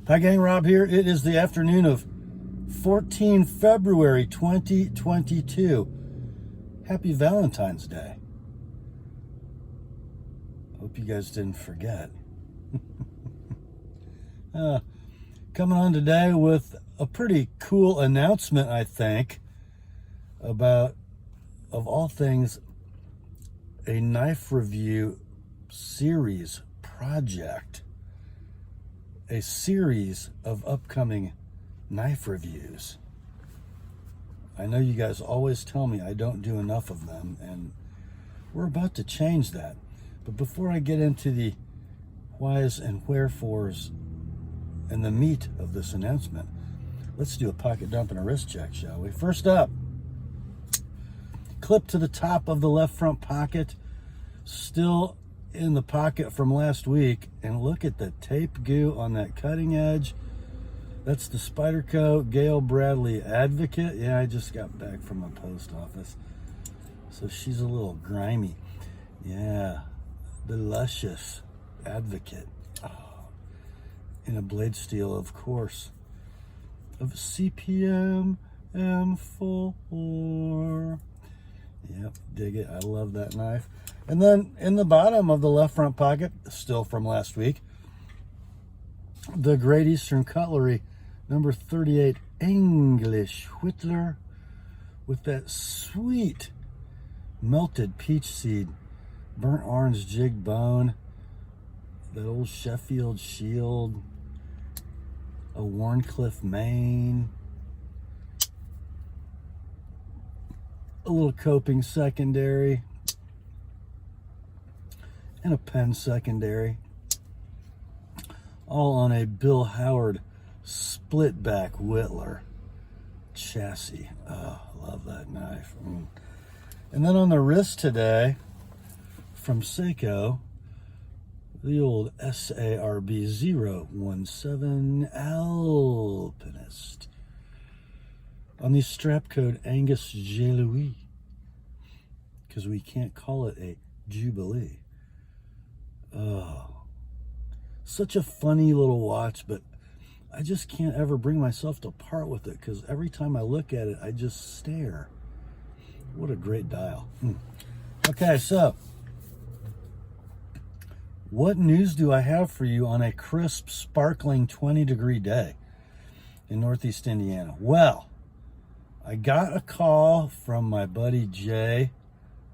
Hi gang, Rob here. It is the afternoon of 14 February 2022. Happy Valentine's Day. Hope you guys didn't forget. Coming on today with a pretty cool announcement, I think, about, of all things, a knife review series project. A series of upcoming knife reviews. I know you guys always tell me I don't do enough of them, and we're about to change that. But before I get into the whys and wherefores and the meat of this announcement, let's do a pocket dump and a wrist check, shall we? First up, clip to the top of the left front pocket, still in the pocket from last week, and look at the tape goo on that cutting edge. That's the Spyderco Gail Bradley Advocate. Yeah, I just got back from the post office, so she's a little grimy. Yeah, the Luscious Advocate. Oh, in a blade steel, of course, of CPM M4. Yep, dig it. I love that knife. And then in the bottom of the left front pocket, still from last week, the Great Eastern Cutlery number 38 English Whittler with that sweet melted peach seed, burnt orange jig bone, that old Sheffield shield, a Warncliffe mane, a little coping secondary, and a pen secondary, all on a Bill Howard split back Whittler chassis. Oh, I love that knife. And then on the wrist today, from Seiko, the old SARB 017 Alpinist. On the strap code Angus J. Louis, because we can't call it a Jubilee. Oh, such a funny little watch, but I just can't ever bring myself to part with it, because every time I look at it, I just stare. What a great dial. Okay, so what news do I have for you on a crisp, sparkling 20-degree day in Northeast Indiana? Well, I got a call from my buddy Jay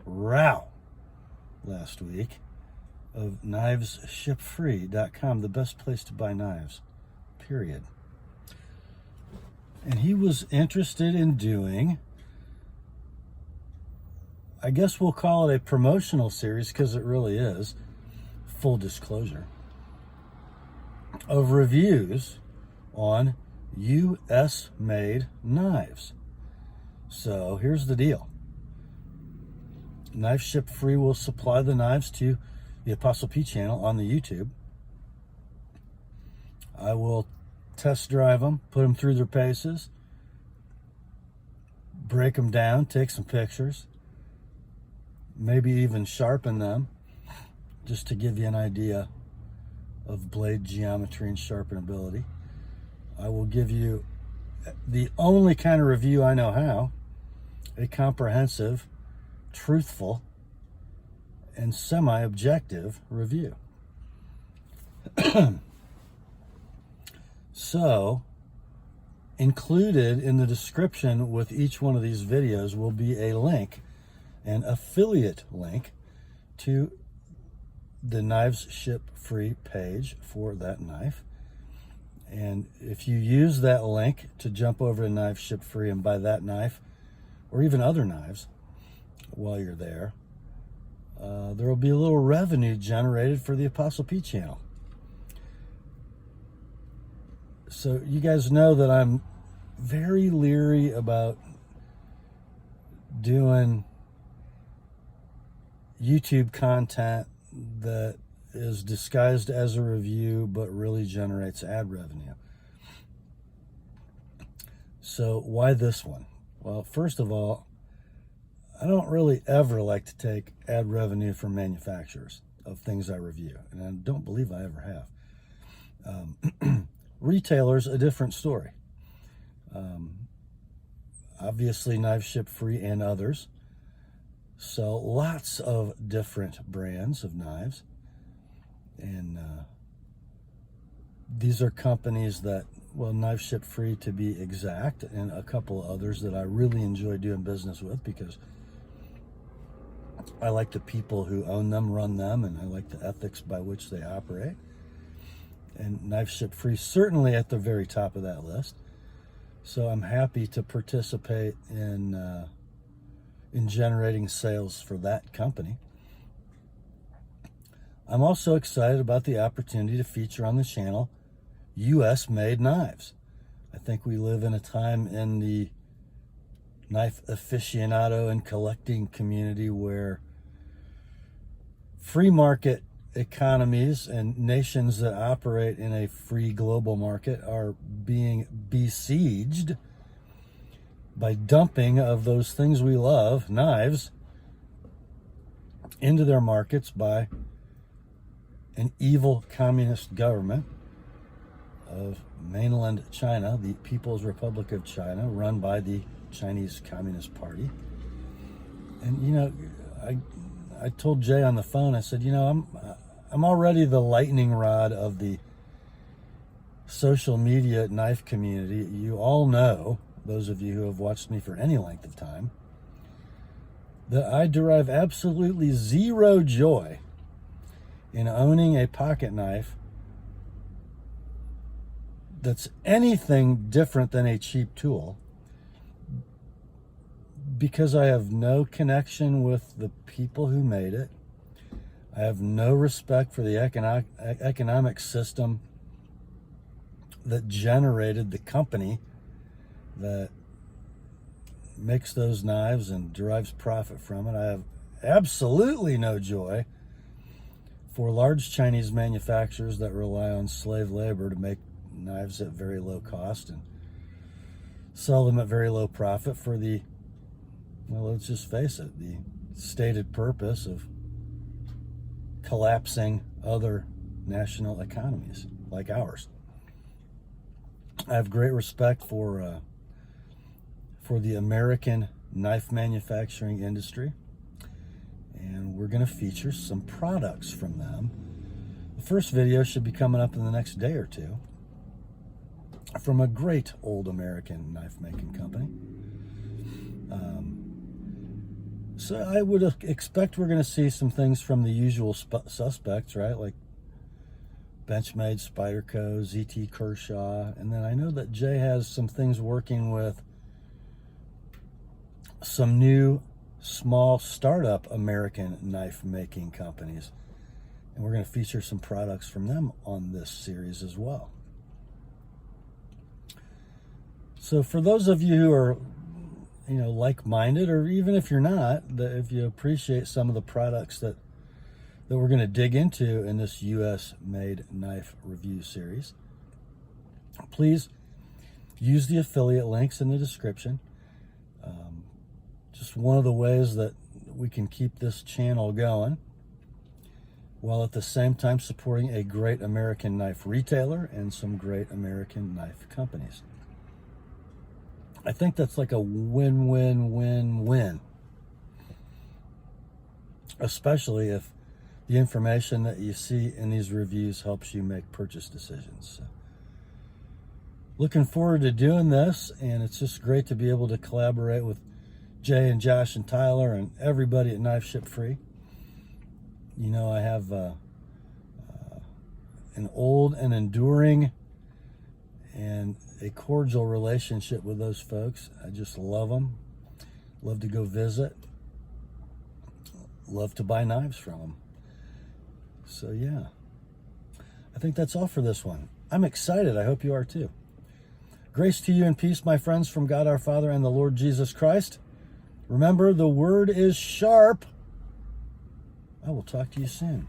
Rao last week of KnivesShipFree.com, the best place to buy knives, period. And he was interested in doing, I guess we'll call it a promotional series, because it really is, full disclosure, of reviews on US-made knives. So here's the deal. Knives Ship Free will supply the knives to the TheApostleP channel on the YouTube. I will test drive them, put them through their paces, break them down, take some pictures, maybe even sharpen them, just to give you an idea of blade geometry and sharpenability. I will give you the only kind of review I know how, a comprehensive, truthful, and semi-objective review. So, included in the description with each one of these videos will be a link, an affiliate link, to the Knives Ship Free page for that knife. And if you use that link to jump over to Knives Ship Free and buy that knife, or even other knives, while you're there, there will be a little revenue generated for the TheApostleP channel. So you guys know that I'm very leery about doing YouTube content that is disguised as a review but really generates ad revenue. So why this one? Well, first of all, I don't really ever like to take ad revenue from manufacturers of things I review, and I don't believe I ever have. Retailers, a different story. Obviously, KnivesShipFree and others sell lots of different brands of knives. And these are companies that, well, KnivesShipFree to be exact, and a couple of others that I really enjoy doing business with because I like the people who own them, run them, and I like the ethics by which they operate. And KnivesShipFree certainly at the very top of that list. So I'm happy to participate in generating sales for that company. I'm also excited about the opportunity to feature on the channel U.S.-made knives. I think we live in a time in the knife aficionado and collecting community where free market economies and nations that operate in a free global market are being besieged by dumping of those things we love, knives, into their markets by an evil communist government of mainland China, the People's Republic of China, run by the Chinese Communist Party. And, you know, I told Jay on the phone, I said, you know, I'm already the lightning rod of the social media knife community. You all know, those of you who have watched me for any length of time, that I derive absolutely zero joy in owning a pocket knife that's anything different than a cheap tool, because I have no connection with the people who made it. I have no respect for the economic system that generated the company that makes those knives and derives profit from it. I have absolutely no joy for large Chinese manufacturers that rely on slave labor to make knives at very low cost and sell them at very low profit for the, well, let's just face it, the stated purpose of collapsing other national economies like ours. I have great respect for the American knife manufacturing industry, and we're going to feature some products from them. The first video should be coming up in the next day or two from a great old American knife making company. So I would expect we're going to see some things from the usual suspects, right? Like Benchmade, Spyderco, ZT Kershaw. And then I know that Jay has some things working with some new small startup American knife making companies. And we're going to feature some products from them on this series as well. So for those of you who are, you know, like-minded, or even if you're not, if you appreciate some of the products that we're going to dig into in this U.S.-made knife review series, please use the affiliate links in the description. Just one of the ways that we can keep this channel going, while at the same time supporting a great American knife retailer and some great American knife companies. I think that's like a win-win-win-win, especially if the information that you see in these reviews helps you make purchase decisions. So, looking forward to doing this, and it's just great to be able to collaborate with Jay and Josh and Tyler and everybody at KnivesShipFree. You know, I have an old and enduring and a cordial relationship with those folks. I just love them. Love to go visit. Love to buy knives from them. So yeah, I think that's all for this one. I'm excited. I hope you are too. Grace to you and peace, my friends, from God our Father and the Lord Jesus Christ. Remember, the word is sharp. I will talk to you soon.